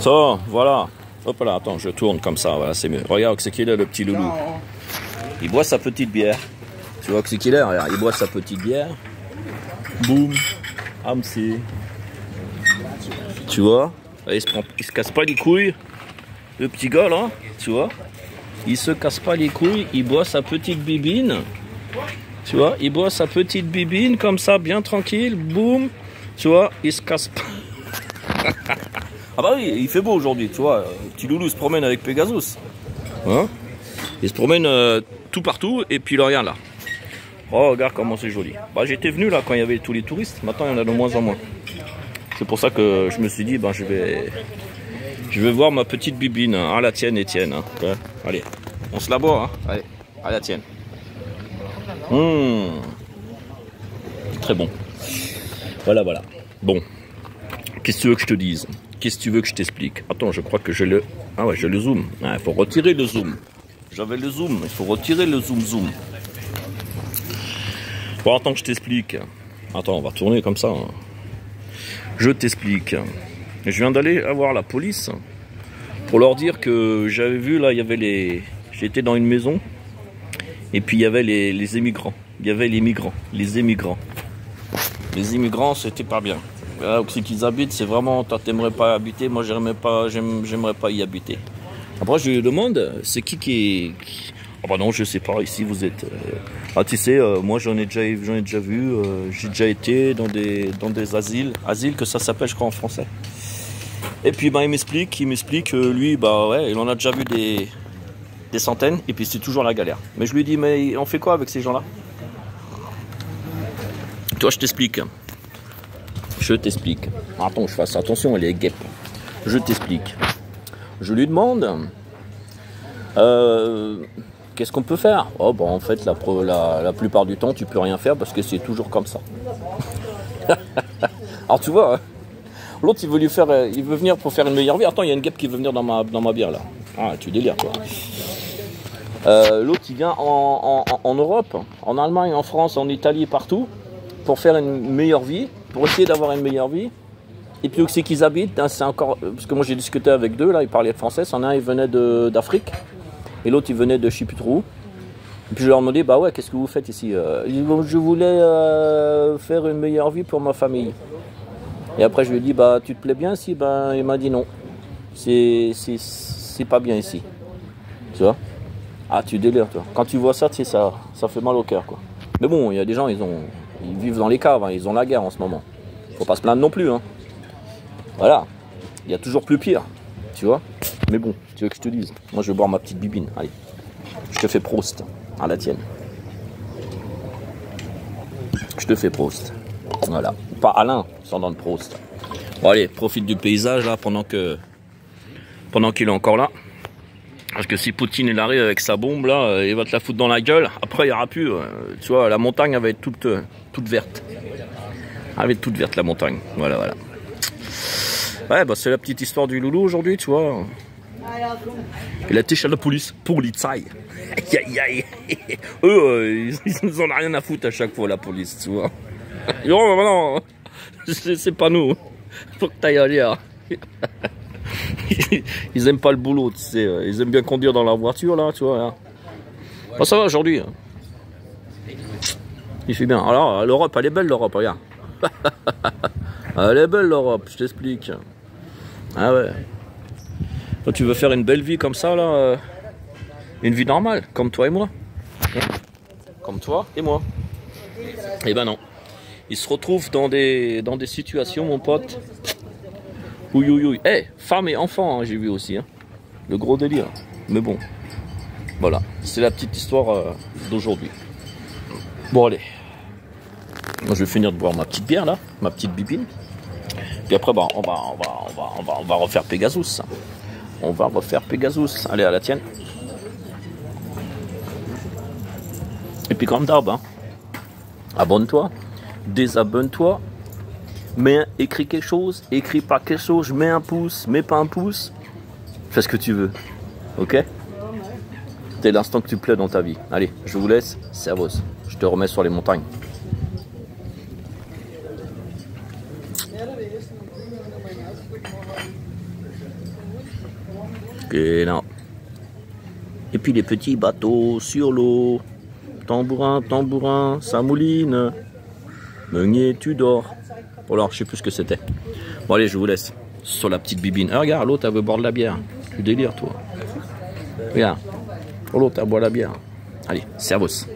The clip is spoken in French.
Ça, voilà. Hop là, attends, je tourne comme ça, voilà, c'est mieux. Regarde c'est qu'il est le petit loulou. Il boit sa petite bière. Tu vois que c'est qu'il est, regarde, il boit sa petite bière. Boum. Amsé. Tu vois, il se casse pas les couilles. Le petit gars là, tu vois. Il se casse pas les couilles, il boit sa petite bibine. Tu vois, il boit sa petite bibine comme ça, bien tranquille. Boum. Tu vois, il se casse pas. Ah bah oui, il fait beau aujourd'hui, tu vois. Petit loulou se promène avec Pegasus. Hein, il se promène tout partout et puis il regarde là. Oh, regarde comment c'est joli. Bah j'étais venu là quand il y avait tous les touristes. Maintenant il y en a de moins en moins. C'est pour ça que je me suis dit, ben je vais voir ma petite bibine. Ah, la tienne, Étienne. Hein. Ouais. Allez, on se la boit. Hein. Allez, à la tienne. Très bon. Voilà, voilà. Bon. Qu'est-ce que tu veux que je te dise? Qu'est-ce que tu veux que je t'explique? Attends, je crois que j'ai le... Ah ouais, j'ai le zoom. Il faut retirer le zoom. J'avais le zoom. Il faut retirer le zoom. Bon, attends que je t'explique. Attends, on va tourner comme ça. Hein. Je t'explique. Je viens d'aller voir la police pour leur dire que j'avais vu, là, il y avait les... J'étais dans une maison et puis il y avait les émigrants. Il y avait les migrants, les émigrants. Les immigrants, c'était pas bien. Là où c'est qu'ils habitent, c'est vraiment, toi t'aimerais pas habiter, moi j'aimerais pas y habiter. Après je lui demande, c'est qui... Ah bah non, je sais pas, ici vous êtes... Ah tu sais, moi j'en ai déjà vu, j'ai déjà été dans des asiles que ça s'appelle je crois en français. Et puis bah, il m'explique, lui, bah ouais, il en a déjà vu des centaines, et puis c'est toujours la galère. Mais je lui dis, mais on fait quoi avec ces gens-là? Toi je t'explique. Attends, je fasse attention, elle est guêpe. Je t'explique. Je lui demande... qu'est-ce qu'on peut faire? Oh, bah, en fait, la plupart du temps, tu peux rien faire parce que c'est toujours comme ça. Alors, tu vois, l'autre, il veut venir pour faire une meilleure vie. Attends, il y a une guêpe qui veut venir dans ma bière, là. Ah, tu délires, quoi. L'autre, il vient en Europe, en Allemagne, en France, en Italie, partout, pour faire une meilleure vie, pour essayer d'avoir une meilleure vie. Et puis où c'est qu'ils habitent, hein, c'est encore... Parce que moi, j'ai discuté avec deux, là, ils parlaient français. En un, il venait d'Afrique. Et l'autre, il venait de je sais plus trop où. Et puis je leur demandais, bah ouais, qu'est-ce que vous faites ici? Je voulais faire une meilleure vie pour ma famille. Et après, je lui ai dit, bah tu te plais bien ici? Ben, il m'a dit non. C'est pas bien ici. Tu vois? Ah, tu délires, toi. Quand tu vois ça, tu sais, ça fait mal au cœur, quoi. Mais bon, il y a des gens, ils vivent dans les caves, hein, ils ont la guerre en ce moment. Faut pas se plaindre non plus, hein. Voilà. Il y a toujours plus pire, tu vois? Mais bon, tu veux que je te dise? Moi, je vais boire ma petite bibine. Allez, je te fais Prost. À la tienne. Je te fais Prost. Voilà. Pas Alain, sans dans le Prost. Bon, allez, profite du paysage, là, pendant qu'il est encore là. Parce que si Poutine, il arrive avec sa bombe, là, il va te la foutre dans la gueule. Après, il n'y aura plus. Tu vois, la montagne, elle va être toute verte. Elle va être toute verte, la montagne. Voilà, voilà. Ouais, bah, c'est la petite histoire du loulou aujourd'hui, tu vois. Il a été chez la police, Polizei. Aïe, aïe, aïe. Eux, ils en ont rien à foutre à chaque fois, la police, tu vois. Non, non, c'est pas nous. Faut que t'ailles ailleurs. Ils aiment pas le boulot, tu sais. Ils aiment bien conduire dans leur voiture, là, tu vois. Hein. Bon, ça va aujourd'hui. Il fait bien. Alors, l'Europe, elle est belle, l'Europe, regarde. Elle est belle, l'Europe, je t'explique. Ah ouais. Toi, tu veux faire une belle vie comme ça, là, une vie normale, comme toi et moi. Comme toi et moi. Eh ben non. Ils se retrouvent dans des situations, mon pote. Ouïe, ouïe, ouïe. Eh, femmes et enfants, hein, j'ai vu aussi. Hein. Le gros délire. Mais bon. Voilà. C'est la petite histoire d'aujourd'hui. Bon, allez. Moi, je vais finir de boire ma petite bière, là. Ma petite bibine. Puis après, bah, on va refaire Pegasus. On va refaire Pegasus. Allez, à la tienne. Et puis comme d'hab, hein, abonne-toi, désabonne-toi, écris quelque chose, écris pas quelque chose, mets un pouce, mets pas un pouce, fais ce que tu veux, ok? C'est l'instant que tu plais dans ta vie. Allez, je vous laisse, servos, je te remets sur les montagnes. Et non. Et puis les petits bateaux sur l'eau. Tambourin, tambourin, ça mouline. Meunier, tu dors. Bon alors, je sais plus ce que c'était. Bon allez, je vous laisse sur la petite bibine. Ah, regarde, l'autre, elle veut boire de la bière. Tu délires, toi. Regarde. Oh, l'autre, elle boit la bière. Allez, servus.